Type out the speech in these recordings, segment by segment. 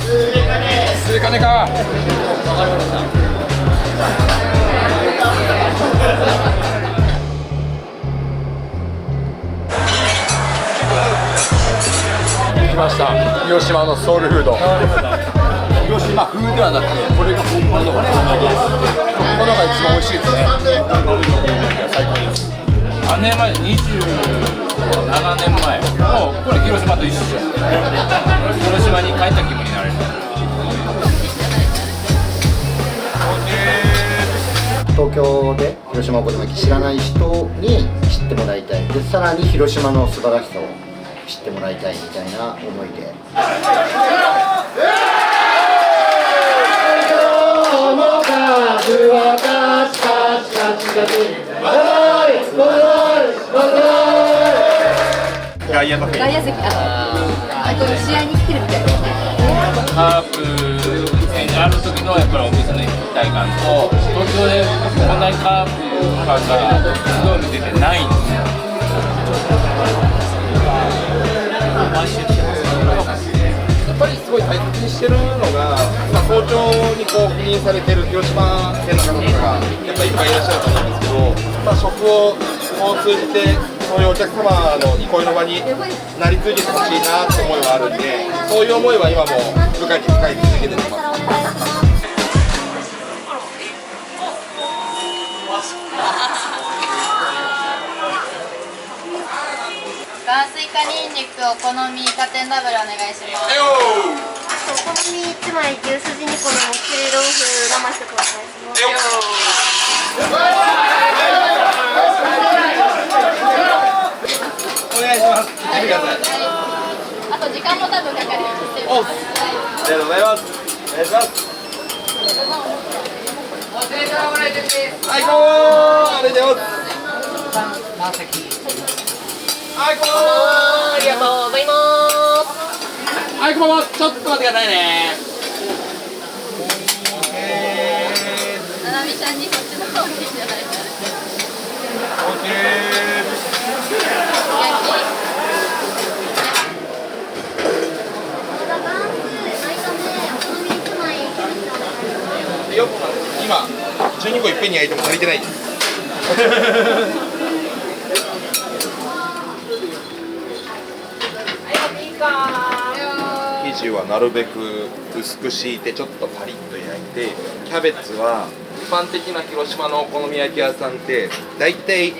スイカねか。来ました。広島のソウルフード。広島風ではなくて、これが本物のお好み焼きです。このものが一番美味しいですね。最高です。何年前？27年前。もうこれ広島と一緒。広島に帰った気分になれる。東京で広島お好み焼き知らない人に知ってもらいたい。で、さらに広島の素晴らしさを知ってもらいたいみたいな思いで。外野の外野席、試合に来てるみたいですね。カープ戦がある時のやっぱりお店の一体感と、東京でこんなにカープファンがすごい見ててないんですよ。やっぱりすごい大切にしてるのが、早朝にこう赴任されてる広島県の方とかがやっぱりいっぱいいらっしゃると思うんですけど、食を通じてそういうお客様の憩いの場になり続けてほしいなって思いはあるんで、そういう思いは今も部下に深い続けてます。ガースイカニンニクお好みイカ天ダブルお願いします。お好み1枚牛すじ煮込みもっちり豆腐生してください。お願いします。来てください。あと時間も多分かかります。お、ありがとうございます。お願いします。はい、こんばんは。ありがとうございます。はい、こんばんは。ありがとうございます。はい、こんばんは。ちょっと待ってくださいね。ななみちゃんにそっちの方がいいんじゃないかな。オッケー。今12個いっぺんに焼いても足りてないです。生地はなるべく薄く敷いてちょっとパリッと焼いて、キャベツは一般的な広島のお好み焼き屋さんってだいたい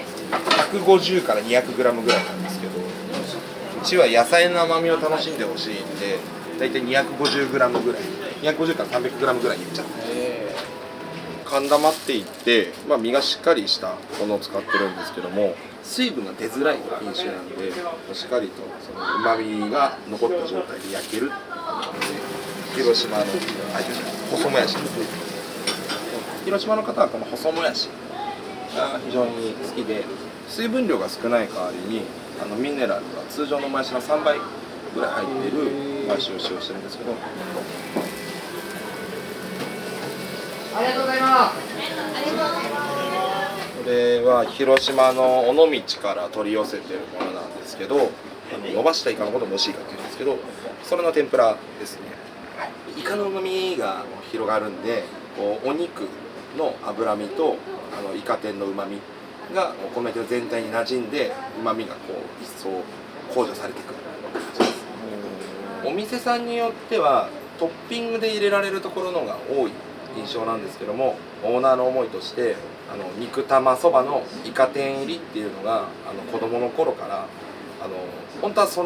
150から 200g ぐらいなんですけど、うちは野菜の甘みを楽しんでほしいんでだいたい 250g ぐらい、250から 300g ぐらいいっちゃう。寒玉っていって、身がしっかりしたものを使ってるんですけども、水分が出づらい品種なんで、しっかりとその旨味が残った状態で焼ける広島の細もやしですね。広島の方はこの細もやしが非常に好きで、水分量が少ない代わりにミネラルが通常のもやしの3倍ぐらい入っているもやしを使用してるんですけど。ありがとうございます。これは広島の尾道から取り寄せてるものなんですけど、伸ばしたイカのことを蒸しイカって言うんですけど、それの天ぷらですね。イカの旨味が広がるんで、お肉の脂身とイカ天の旨味がお米と全体に馴染んで、旨味が一層向上されてくる感じです。お店さんによってはトッピングで入れられるところのが多い印象なんですけども、オーナーの思いとして肉玉そばのイカ天入りっていうのが子供の頃から本当はそ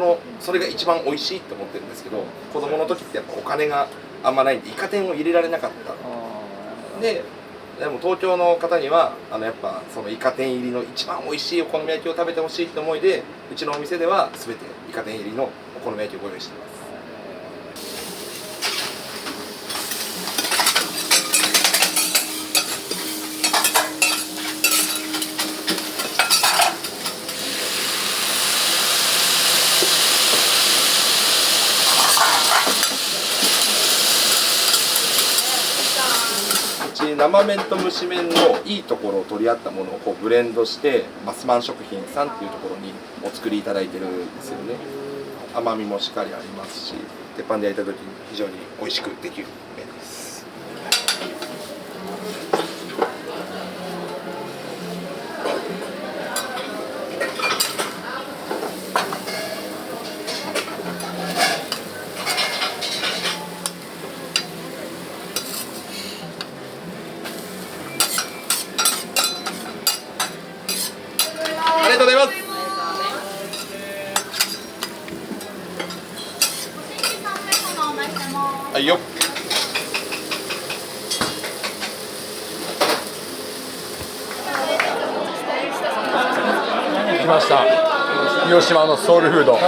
れが一番美味しいって思ってるんですけど、子供の時ってやっぱお金があんまないんでイカ天を入れられなかったでも東京の方にはやっぱそのイカ天入りの一番美味しいお好み焼きを食べてほしいって思いで、うちのお店では全てイカ天入りのお好み焼きをご用意しています。生麺と蒸し麺のいいところを取り合ったものをブレンドして、マスマン食品さんっていうところにお作りいただいてるんですよね。甘みもしっかりありますし、鉄板で焼いた時に非常に美味しくできる麺です。ありがとうございます。はいよ。来ました。広島のソウルフード。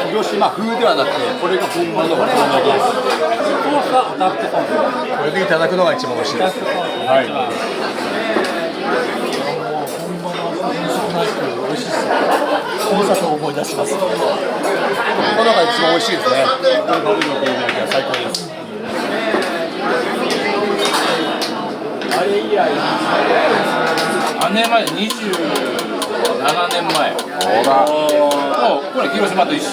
広島風ではなくて、これが本物のお好み焼きです。これでいただくのが一番美味しいです。はい。ふるさとを思い出します。このが一番美味しいですね。このお好み焼きは最高です。あれ以来何年前27年前もうこれ広島と一緒。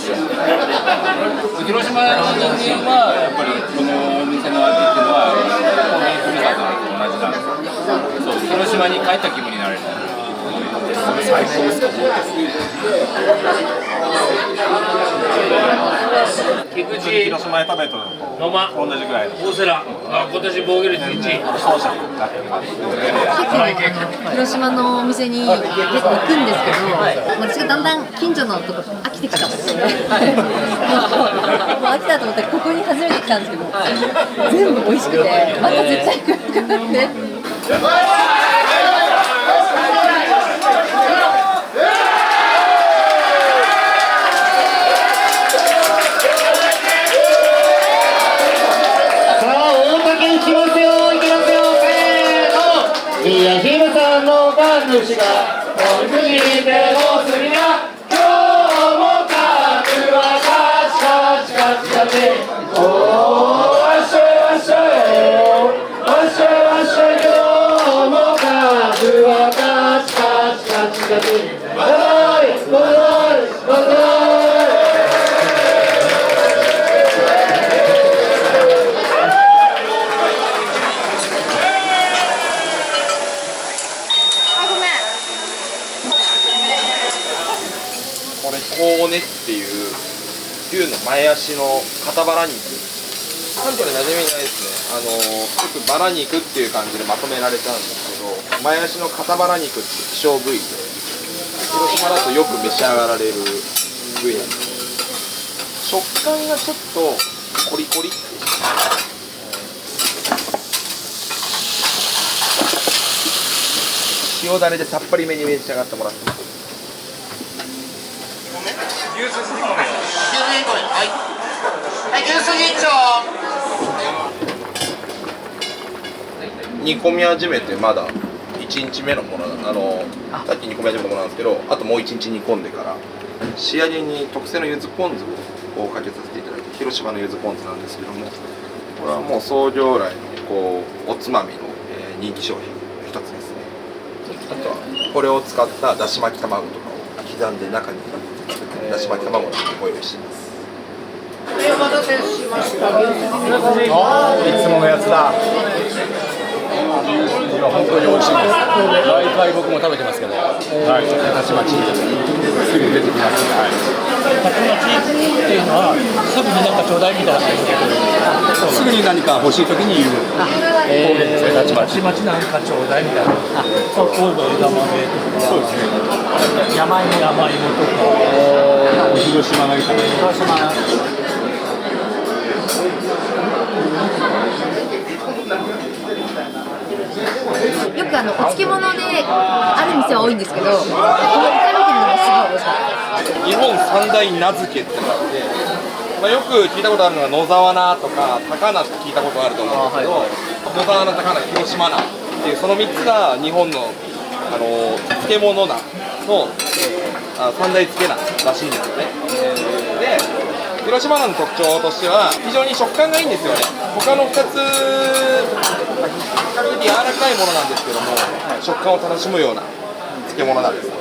広島の人間はやっぱりこのお店の味っていうのは本当にふるさとと同じなんですよ。そう、広島に帰った気分になれる。最高です。菊池広島で食べたのと野間同じぐらいの大瀬良、今年防御率1位。広島のお店に結構行くんですけど、私がだんだん近所のとこ飽きてきたんですよね。もう飽きたと思ってここに初めて来たんですけど、全部美味しくてまた絶対来るからね。いや、ヒルさんの神主が本気でもすりな、今日もカーブはカチカチカチカチ、おーわっしょいわっしょいわっしょいわっしょい、今日もカーブはカチカチカチカチ、バイバイバイバイバイ。コーネっていう牛の前足の肩バラ肉、関東で馴染みないですね。よくバラ肉っていう感じでまとめられちゃうんですけど、前足の肩バラ肉って希少部位で広島だとよく召し上がられる部位なんです。食感がちょっとコリコリって塩だれでさっぱりめに召し上がってもらってます。牛すじ煮込み。はい。はい、牛すじ一丁。煮込み始めてまだ1日目のものさっき煮込み始めたものなんですけど、あともう1日煮込んでから仕上げに特製の柚子ポン酢をかけさせていただいて、広島の柚子ポン酢なんですけども、これはもう創業来のおつまみの、人気商品の一つですね。あとはこれを使っただし巻き卵とかを刻んで中にだし巻き卵をご用意しています。お待たせしました。いつものやつだ。本当に美味しいです。毎回僕も食べてますけど、はい、たちまちすぐ出てきます。はい。たちまちっていうのはすぐになんかちょうだいみたいな感じで、すぐに何か欲しいときに言う方言ですね。たちまち。たちまちなんかちょうだいみたいな。そうこういうの枝豆とか、そうですね。山芋とか、広島がいいかな。広島。よくお漬物である店は多いんですけど、これ炒めてみるのもすごい美味しかったです。日本三大名付けってあって、よく聞いたことあるのが野沢菜とか高菜って聞いたことあると思うんですけど、野沢菜、高菜、広島菜っていうその3つが日本の漬物菜の三大漬け菜らしいんですよね。で広島菜の特徴としては非常に食感がいいんですよね。他の2つ比較的柔らかいものなんですけども、食感を楽しむような漬物なんです。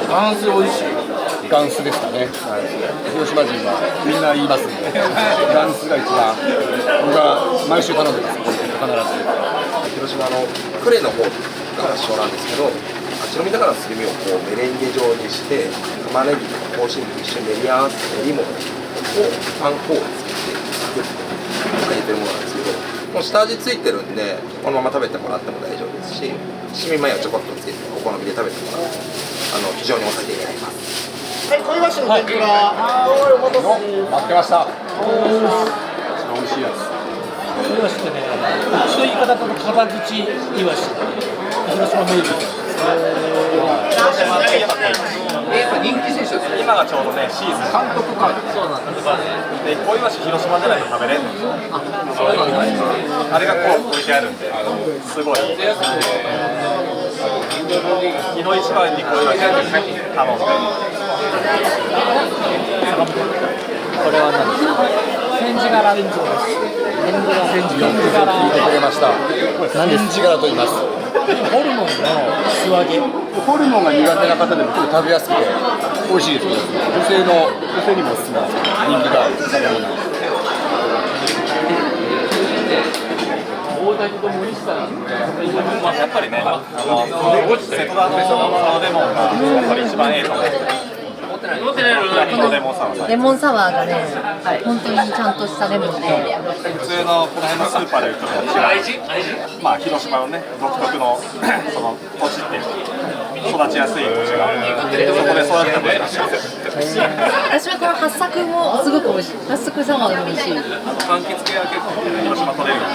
ガンス美味しい。ガンスですかね。広島人はみんな言いますんで、ガンスが一番。僕は毎週頼んでます。必ず。広島の呉の方が発祥なんですけど、あっちの見たからすり身をこうメレンゲ状にして、玉ねぎとか香辛料と一緒に練り合わせて練り物をパン粉をつけて作って入れてるものなんですけど、もう下味ついてるんでこのまま食べてもらっても大丈夫ですし、七味マヨをちょこっとつけてお好みで食べてもらっても非常にお酒になります。はい、小イワシの天ぷら。はい、お待たせ。待ってました。美味しいやつ。イワシってね、うちの言い方だと片口イワシ。広島名物。人気選手ですね。今がちょうどね、シーズン。監督か。そうなんですで、小イワシ広島じゃないと食べれるんですよ。あれがこう置いてあるんで、すごい。日の一番に小イワシ頼んで。これは何ですか？千字柄です。千字柄。聞いてくれました。千字柄と言います。ホルモンの素揚げ。ホルモンが苦手な方でも結構食べやすくて美味しいですけど、女性にもおすすめなんですけど、人気がある食べ物なんです。まあやっぱりね、瀬戸田のサワーレモンがやっぱり一番いいと思うんですよ。レモンサワーがね、本当にちゃんとしたレモンで、普通のこの辺のスーパーで売ってるのと違う、まあ広島のね独特のその土地っていうか育ちやすい土地がそこで育てた分らしいですよ。私はこの八朔もすごく美味しい。八朔サワーが美味しい。柑橘系は結構広島取れるよ。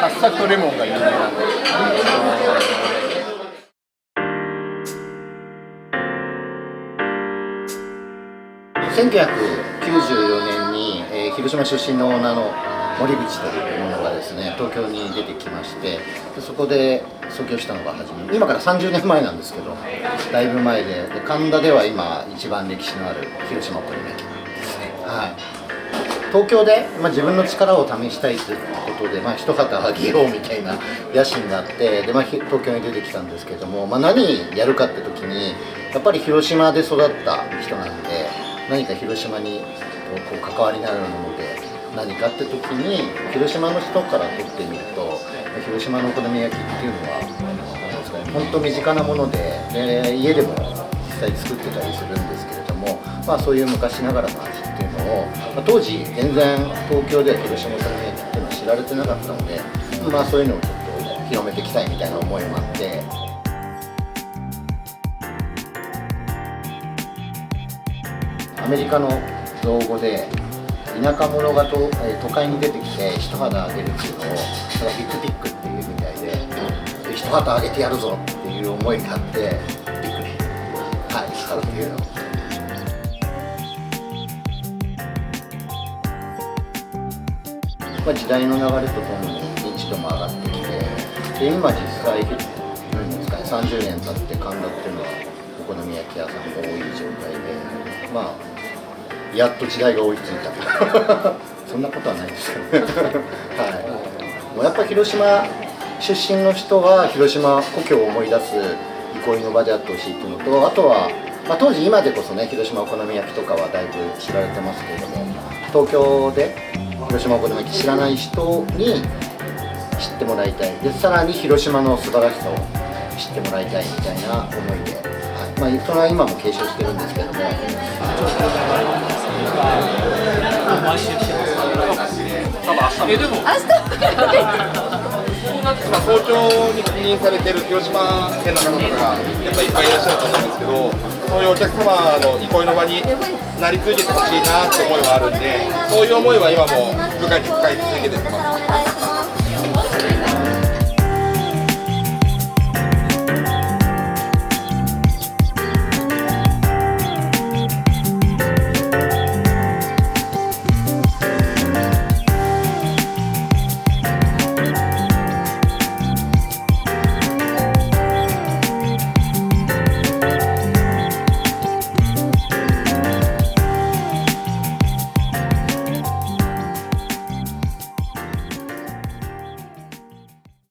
八朔とレモンが有名なんで。1994年に、広島出身のオーナーの森口というものがですね、東京に出てきまして、そこで創業したのが初め、今から30年前なんですけど、だいぶ前で、神田では今一番歴史のある広島お好み焼きですね。はい。東京で、自分の力を試したいということで、一旗あげようみたいな野心があって、で、東京に出てきたんですけども、何やるかって時に、やっぱり広島で育った人なんで、何か広島にこう関わりのあるもので何かって時に広島の人からとってみると広島のお好み焼きっていうのは本当身近なもので、家でも実際作ってたりするんですけれども、そういう昔ながらの味っていうのを、当時全然東京では広島お好み焼きっていうのは知られてなかったので、そういうのをちょっと広めていきたいみたいな思いもあって。アメリカの造語で田舎者が都会に出てきて一肌あげるっていうのをそれはビッグピックっていうみたいで一肌あげてやるぞっていう思いがあってビッグピックはい使うっていうの時代の流れとともに認知度も上がってきてで今実際ですかね30年経って神田っていうのはお好み焼き屋さんが多い状態でやっと時代が追いついたそんなことはないですよねはい、もうやっぱり広島出身の人は広島故郷を思い出す憩いの場であってほしいっていうのとあとは、当時今でこそね広島お好み焼きとかはだいぶ知られてますけれども東京で広島お好み焼き知らない人に知ってもらいたいでさらに広島の素晴らしさを知ってもらいたいみたいな思いで、それは今も継承してるんですけども毎週来てます。でも早朝に確認されてる広島県の方とかやっぱりいっぱいいらっしゃると思うんですけどそういうお客様の憩いの場になり続けてほしいなって思いはあるんでそういう思いは今も部下に使い続けてます。